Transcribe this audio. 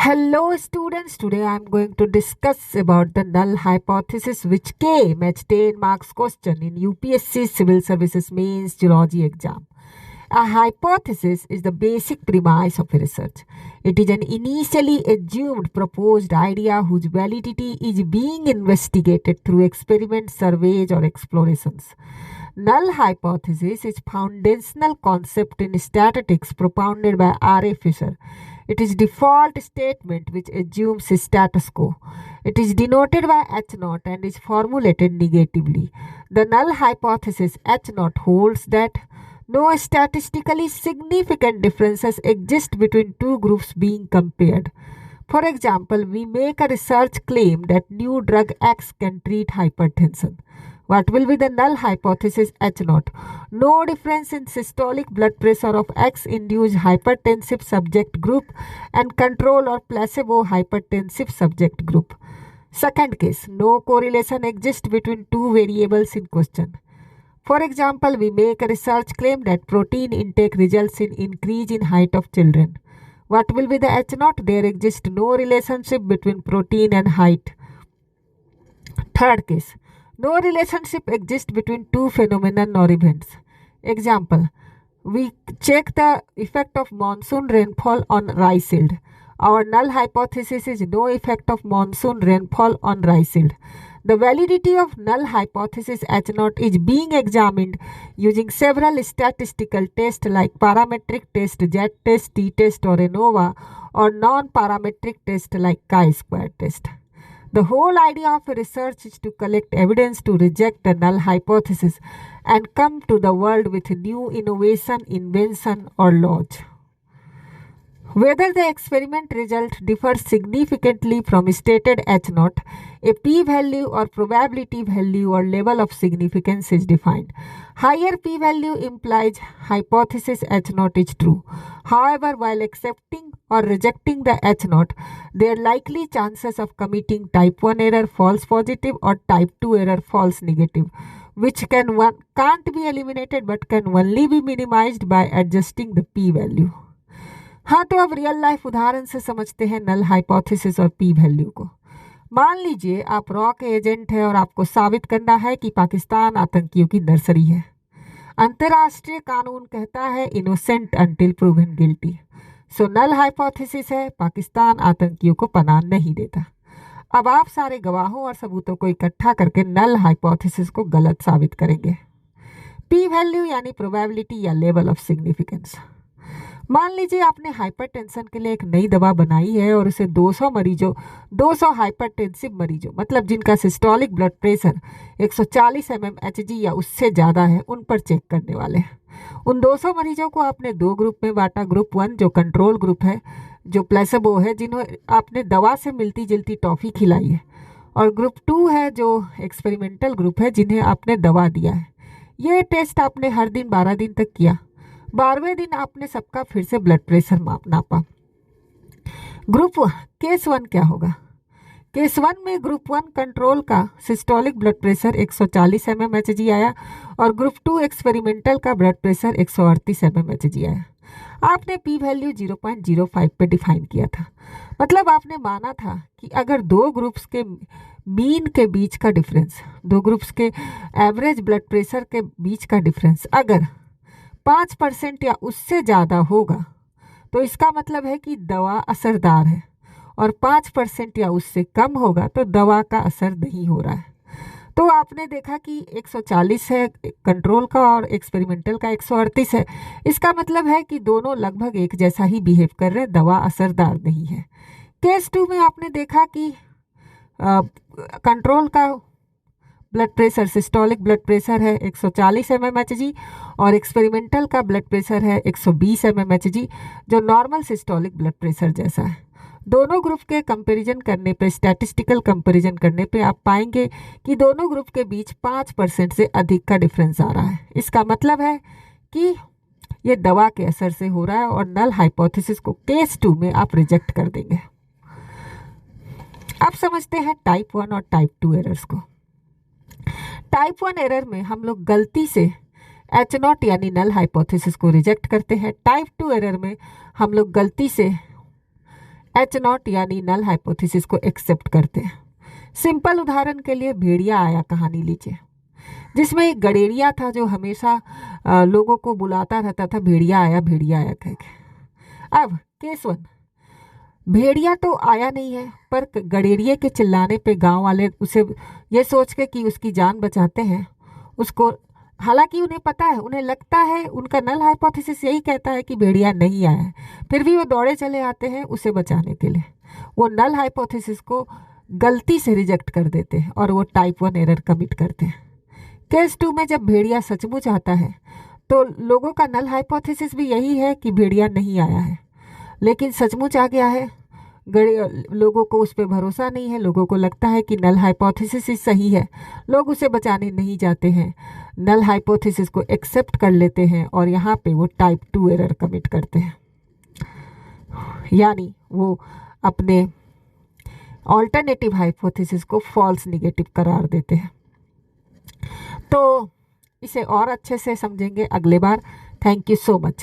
Hello students, today I am going to discuss about the null hypothesis which came as 10 marks question in UPSC Civil Services Mains Geology exam. A hypothesis is the basic premise of a research. It is an initially assumed proposed idea whose validity is being investigated through experiments, surveys or explorations. Null hypothesis is foundational concept in statistics propounded by R.A. Fisher. It is default statement which assumes status quo. It is denoted by H0 and is formulated negatively. The null hypothesis H0 holds that no statistically significant differences exist between two groups being compared. For example, we make a research claim that new drug X can treat hypertension. What will be the null hypothesis H0? No difference in systolic blood pressure of X-induced hypertensive subject group and control or placebo hypertensive subject group. Second case, no correlation exists between two variables in question. For example, we make a research claim that protein intake results in increase in height of children. What will be the H0? There exists no relationship between protein and height. Third case, no relationship exists between two phenomena or events. Example, we check the effect of monsoon rainfall on rice yield. Our null hypothesis is no effect of monsoon rainfall on rice yield. The validity of null hypothesis H0 is being examined using several statistical tests like parametric test, Z-test, T-test or ANOVA or non-parametric test like chi-square test. The whole idea of research is to collect evidence to reject the null hypothesis and come to the world with new innovation, invention or laws. Whether the experiment result differs significantly from stated H0, a p-value or probability value or level of significance is defined. Higher p-value implies hypothesis H0 is true. However, while accepting or rejecting the H0, there are likely chances of committing type 1 error false positive or type 2 error false negative, which can't be eliminated but can only be minimized by adjusting the p-value. हाँ, तो अब real life उदाहरण से समझते हैं null hypothesis और P value को। मान लीजिए आप रॉ के एजेंट हैं और आपको साबित करना है कि पाकिस्तान आतंकियों की नर्सरी है। अंतर्राष्ट्रीय कानून कहता है इनोसेंट अंटिल प्रूवन गिल्टी। सो नल हाइपोथेसिस है पाकिस्तान आतंकियों को पनाह नहीं देता। अब आप सारे गवाहों और सबूतों को इकट्ठा करके नल हाइपोथेसिस को गलत साबित करेंगे। पी वैल्यू यानी प्रोबेबिलिटी या लेवल ऑफ सिग्निफिकेंस। मान लीजिए आपने हाइपरटेंशन के लिए एक नई दवा बनाई है और उसे 200 हाइपरटेंसिव मरीजों मतलब जिनका सिस्टोलिक ब्लड प्रेशर 140 mmHg या उससे ज़्यादा है उन पर चेक करने वाले हैं। उन 200 मरीजों को आपने दो ग्रुप में बांटा। ग्रुप 1 जो कंट्रोल ग्रुप है, जो प्लेसेबो है, जिन्हें आपने दवा से मिलती जुलती टॉफ़ी खिलाई है, और ग्रुप 2 है जो एक्सपेरिमेंटल ग्रुप है, जिन्हें आपने दवा दिया है। ये टेस्ट आपने हर दिन 12 दिन तक किया। 12वें दिन आपने सबका फिर से ब्लड प्रेशर नापा। केस 1 क्या होगा? केस 1 में ग्रुप 1 कंट्रोल का सिस्टोलिक ब्लड प्रेशर 140 mmHg आया और ग्रुप 2 एक्सपेरिमेंटल का ब्लड प्रेशर 138 mmHg आया। आपने पी वैल्यू 0.05 पे डिफाइन किया था। मतलब आपने माना था कि अगर दो ग्रुप्स के मीन के बीच का डिफरेंस, दो ग्रुप्स के एवरेज ब्लड प्रेशर के बीच का डिफरेंस अगर 5% या उससे ज़्यादा होगा तो इसका मतलब है कि दवा असरदार है, और 5% या उससे कम होगा तो दवा का असर नहीं हो रहा है। तो आपने देखा कि 140 है कंट्रोल का और एक्सपेरिमेंटल का 138 है। इसका मतलब है कि दोनों लगभग एक जैसा ही बिहेव कर रहे हैं, दवा असरदार नहीं है। केस 2 में आपने देखा कि कंट्रोल का blood pressure, systolic blood pressure है 140 mmHg और एक्सपेरिमेंटल का ब्लड प्रेशर है 120 mmHg, जो नॉर्मल सिस्टोलिक ब्लड प्रेशर जैसा है। दोनों ग्रुप के कंपैरिजन करने पे, स्टैटिस्टिकल कंपैरिजन करने पे आप पाएंगे कि दोनों ग्रुप के बीच 5% से अधिक का डिफरेंस आ रहा है। इसका मतलब है कि ये दवा के असर से हो रहा है और नल हाइपोथेसिस को केस 2 में आप रिजेक्ट कर देंगे। अब समझते हैं टाइप 1 और टाइप 2 एरर्स को। टाइप 1 एरर में हम लोग गलती से H0 यानी नल हाइपोथेसिस को रिजेक्ट करते हैं। टाइप 2 एरर में हम लोग गलती से एच नॉट यानी नल हाइपोथेसिस को एक्सेप्ट करते हैं। सिंपल उदाहरण के लिए भेड़िया आया कहानी लीजिए, जिसमें एक गडेरिया था जो हमेशा लोगों को बुलाता रहता था, भेड़िया आया कह के। अब केस वन, भेड़िया तो आया नहीं है, पर गडेरिया के चिल्लाने पे गांव वाले उसे ये सोच के कि उसकी जान बचाते हैं उसको, हालांकि उन्हें पता है, उन्हें लगता है, उनका नल हाइपोथेसिस यही कहता है कि भेड़िया नहीं आया है, फिर भी वो दौड़े चले आते हैं उसे बचाने के लिए। वो नल हाइपोथेसिस को गलती से रिजेक्ट कर देते हैं और वो टाइप 1 एरर कमिट करते हैं। केस 2 में जब भेड़िया सचमुच आता है तो लोगों का नल हाइपोथेसिस भी यही है कि भेड़िया नहीं आया है, लेकिन सचमुच आ गया है। लोगों को उस पर भरोसा नहीं है, लोगों को लगता है कि नल हाइपोथेसिस ही सही है, लोग उसे बचाने नहीं जाते हैं, नल हाइपोथेसिस को एक्सेप्ट कर लेते हैं और यहाँ पे वो टाइप 2 एरर कमिट करते हैं, यानी वो अपने ऑल्टरनेटिव हाइपोथेसिस को फॉल्स निगेटिव करार देते हैं। तो इसे और अच्छे से समझेंगे अगले बार। Thank you so much.